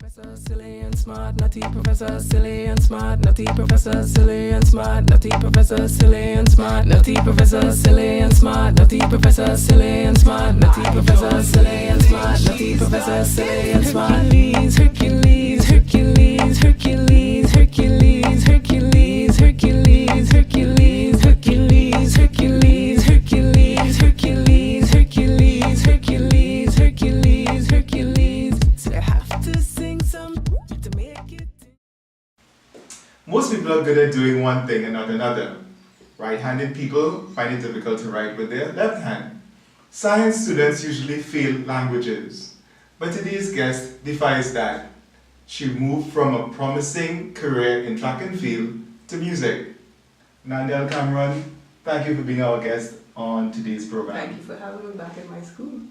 Professor silly and smart, nutty professor silly and smart, nutty professor silly and smart, nutty professor silly and smart, nutty professor silly and smart, nutty professor silly and smart, nutty professor silly and smart, nutty professor silly and smart. Hercules, Hercules, Hercules, Hercules, Hercules, Hercules, Hercules, Hercules, Hercules, Hercules, Hercules, Hercules, Hercules, Hercules, Hercules, Hercules. So I have to sing some to make it. Most people are good at doing one thing and not another. Right-handed people find it difficult to write with their left hand. Science students usually fail languages. But today's guest defies that. She moved from a promising career in track and field to music. Nandelle Cameron, thank you for being our guest on today's program. Thank you for having me back in my school.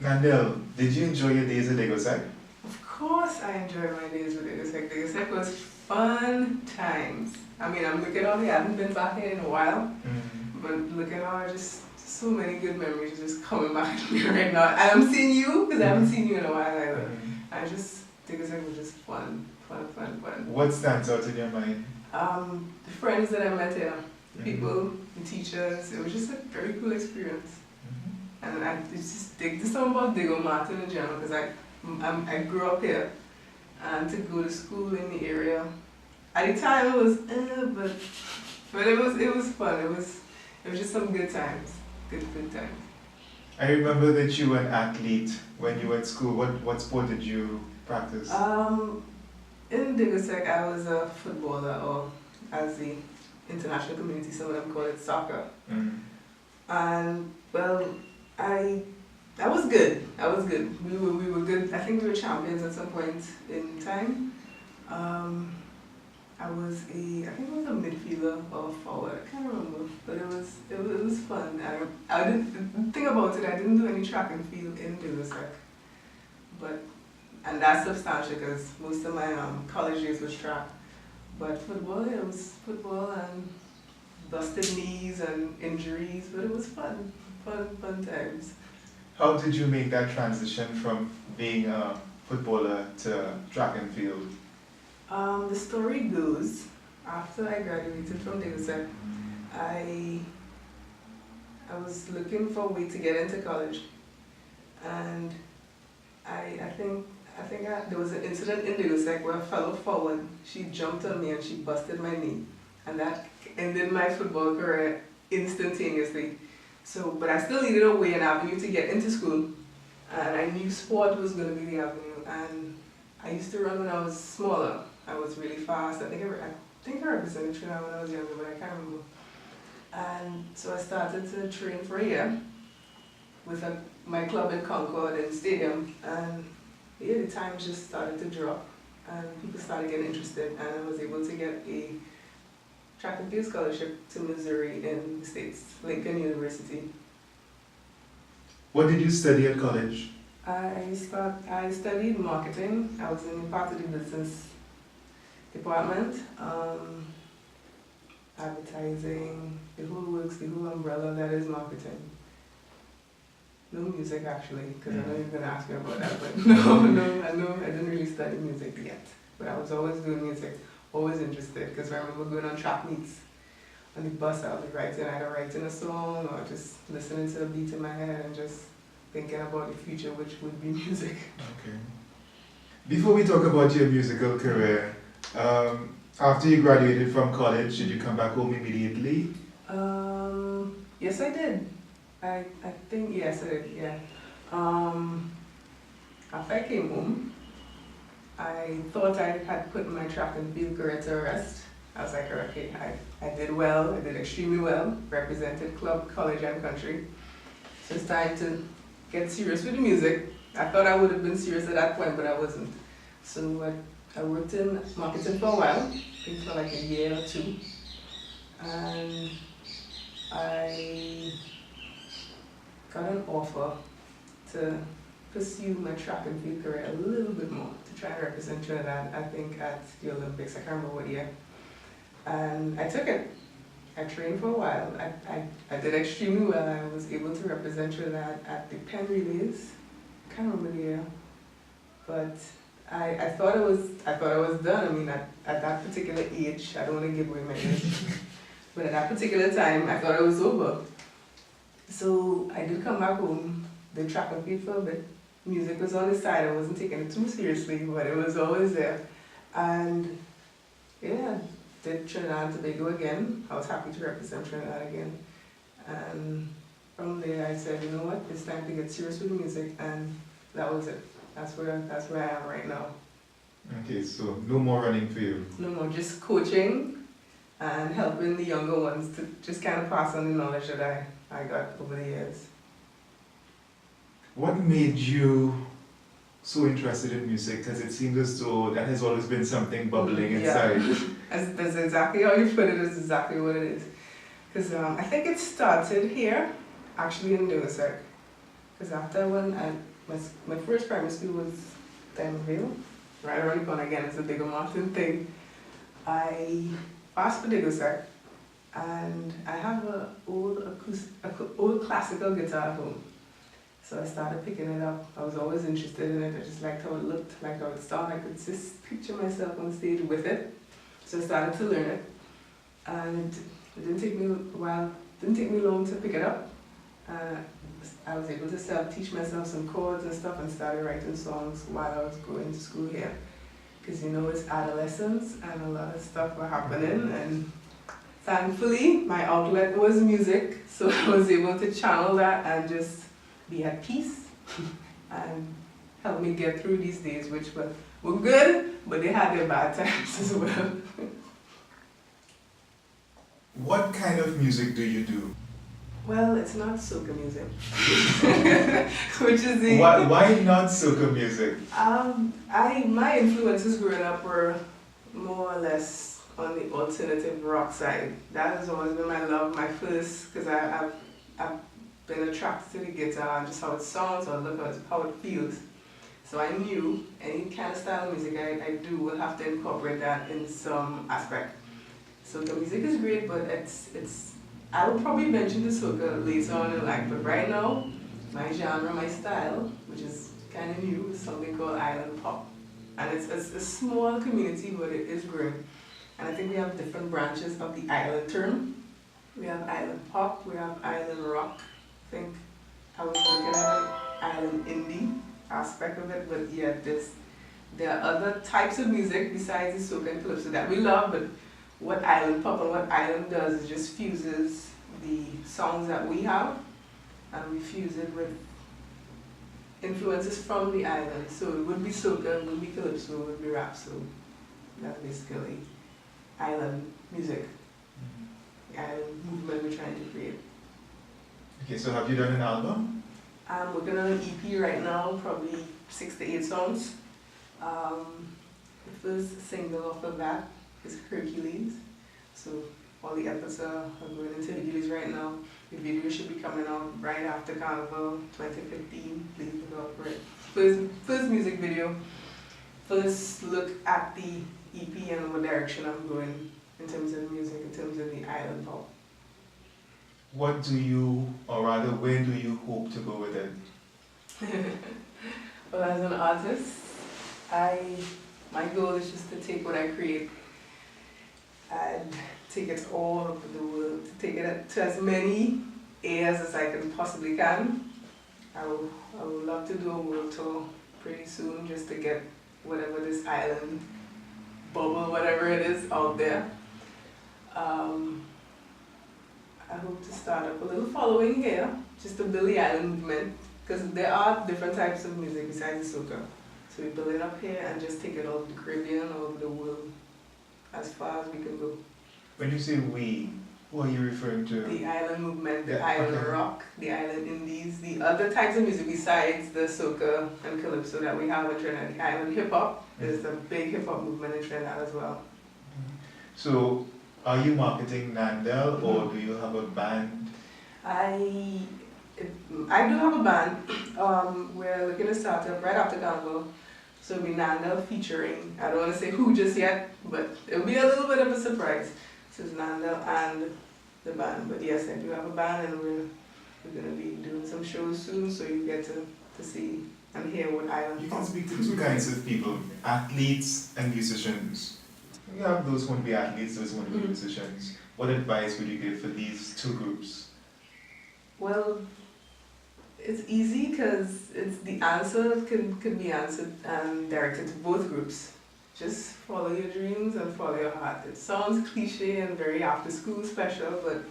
Nandelle, did you enjoy your days at Legosec? Of course I enjoyed my days with Legosec. Legosec was fun times. I mean, I'm looking at all, I haven't been back here in a while, but look at all, just so many good memories just coming back to me right now. And I'm seeing you, because I haven't seen you in a while either. I just, Legosec was just fun. What stands out in your mind? The friends that I met here, the people, the teachers, it was just a very cool experience. And I just dig this something about Diego Martin in general, because I grew up here, and to go to school in the area, at the time it was, but it was fun. It was just some good times, good times. I remember that you were an athlete when you were at school. What sport did you practice? In Digosec, I was a footballer, or as the international community, some of them call it soccer. And well, I was good. We were good. I think we were champions at some point in time. I think I was a midfielder or a forward. I can't remember, but it was fun. I didn't think about it. I didn't do any track and field in Digosec, and that's substantial because most of my college years was track. But football, it was football and busted knees and injuries, but it was fun times. How did you make that transition from being a footballer to track and field? The story goes, after I graduated from Digosec, I was looking for a way to get into college, and I think there was an incident in Digosec where a fellow forward, she jumped on me and she busted my knee, and that ended my football career instantaneously. So, but I still needed a way, an avenue to get into school, and I knew sport was going to be the avenue. And I used to run when I was smaller. I was really fast. I think I represented Trinidad when I was younger, but I can't remember. And so I started to train for a year with my club in Concord in Stadium, and the times just started to drop, and people started getting interested, and I was able to get a track and field scholarship to Missouri in the States, Lincoln University. What did you study at college? I studied marketing. I was in part of the business department, advertising, the whole works, the whole umbrella that is marketing. No music actually, because I know you're going to ask me about that, but no, I didn't really study music yet. But I was always doing music, always interested, because I remember going on track meets. On the bus I was either writing a song or just listening to the beat in my head and just thinking about the future, which would be music. Okay. Before we talk about your musical career, after you graduated from college, did you come back home immediately? Yes, I did. I think, yes, I did, yeah. After I came home, I thought I had put my track and field career to rest. I was like, okay, I did well, I did extremely well, represented club, college, and country. So it's time to get serious with the music. I thought I would have been serious at that point, but I wasn't. So I worked in marketing for a while, I think for like a year or two. And I got an offer to pursue my track and field career a little bit more, to try and represent Trinidad, I think at the Olympics, I can't remember what year. And I took it. I trained for a while. I did extremely well. I was able to represent Trinidad at the Penn Relays. I can't remember the year. But I thought I was done. I mean, at that particular age, I don't want to give away my age, but at that particular time, I thought I was over. So I did come back home, did track and field for a bit. Music was on the side. I wasn't taking it too seriously, but it was always there. And yeah, did Trinidad and Tobago again. I was happy to represent Trinidad again. And from there, I said, you know what, it's time to get serious with music, and that was it. That's where I am right now. Okay, so no more running for you. No more, just coaching and helping the younger ones to just kind of pass on the knowledge that I got over the years. What made you so interested in music? Because it seems as though that has always been something bubbling inside. That's exactly how you put it, is exactly what it is. Because I think it started here, actually in Newsec. Because after my first primary school was Denville, right around the corner again, it's a bigger mountain thing. I passed for Newsec, and I have an old classical guitar at home. So I started picking it up. I was always interested in it. I just liked how it looked, liked how it sounded. I could just picture myself on stage with it. So I started to learn it. And it didn't take me a while, didn't take me long to pick it up. I was able to teach myself some chords and stuff, and started writing songs while I was going to school here. Because you know, it's adolescence and a lot of stuff were happening, and thankfully my outlet was music, so I was able to channel that and just be at peace and help me get through these days, which were good, but they had their bad times as well. What kind of music do you do? Well, it's not soca music, which is the... Why not soca music? My influences growing up were more or less on the alternative rock side. That has always been my love, my first, because I've been attracted to the guitar, just how it sounds, or look how it feels. So I knew any kind of style of music I do will have to incorporate that in some aspect. So the music is great, but I will probably mention the soca later on in life, but right now, my genre, my style, which is kind of new, is something called island pop. And it's a small community, but it is growing. And I think we have different branches of the island term. We have island pop, we have island rock. I think I was looking at the island indie aspect of it, but yeah, there are other types of music besides the soca and calypso that we love, but what island pop and what island does is just fuses the songs that we have, and we fuse it with influences from the island. So it would be soca, it would be calypso, it would be rap, so that's basically island music, the island movement we're trying to create. Okay, so have you done an album? I'm working on an EP right now, probably 6 to 8 songs. The first single off of that is Hercules. So all the efforts are going into Hercules right now. The video should be coming out right after Carnival 2015. Please look out for it. First music video. First look at the EP and what direction I'm going in terms of music, in terms of the island pop. What do you, or rather, where do you hope to go with it? Well, as an artist, my goal is just to take what I create and take it all over the world, to take it to as many ears as I can possibly can. I would love to do a world tour pretty soon, just to get whatever this island bubble, whatever it is, out there. I hope to start up a little following here, just to build the island movement, because there are different types of music besides the soca. So we build it up here and just take it all over the Caribbean, all over the world, as far as we can go. When you say we, who are you referring to? The island movement, the island rock, the island indies, the other types of music besides the soca and calypso that we have in Trinidad. The island hip hop, there's a big hip hop movement in Trinidad as well. So, are you marketing Nandelle, or do you have a band? I do have a band. We're looking to start up right after Carnival. So it'll be Nandelle featuring, I don't want to say who just yet, but it'll be a little bit of a surprise. So it's Nandelle and the band. But yes, I do have a band, and we're going to be doing some shows soon, so you get to see and hear what I You can want. speak to two kinds of people, athletes and musicians. You have those who want to be athletes, those who want to be musicians. What advice would you give for these two groups? Well, it's easy because it's the answer can be answered and directed to both groups. Just follow your dreams and follow your heart. It sounds cliche and very after school special, but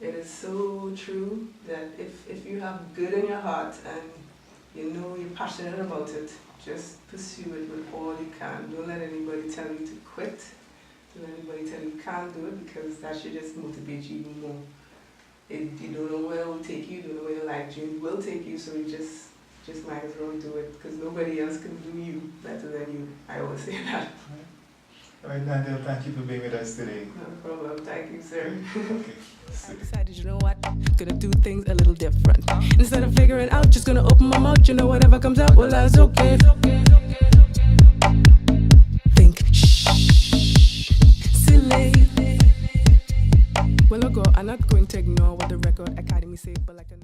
it is so true that if you have good in your heart and you know you're passionate about it, just pursue it with all you can. Don't let anybody tell you to quit. Don't let anybody tell you can't do it, because that should just motivate you even more. If you don't know where it will take you, you don't know where your life dream will take you, so you just might as well do it, because nobody else can do you better than you. I always say that. All right, Nandelle, thank you for being with us today. No problem. Thank you, sir. Okay. I decided, you know what, gonna do things a little different. Instead of figuring out, just gonna open my mouth, you know, whatever comes out, well, that's okay. Think, shh, silly. Well, look, I'm not going to ignore what the Record Academy said, but like a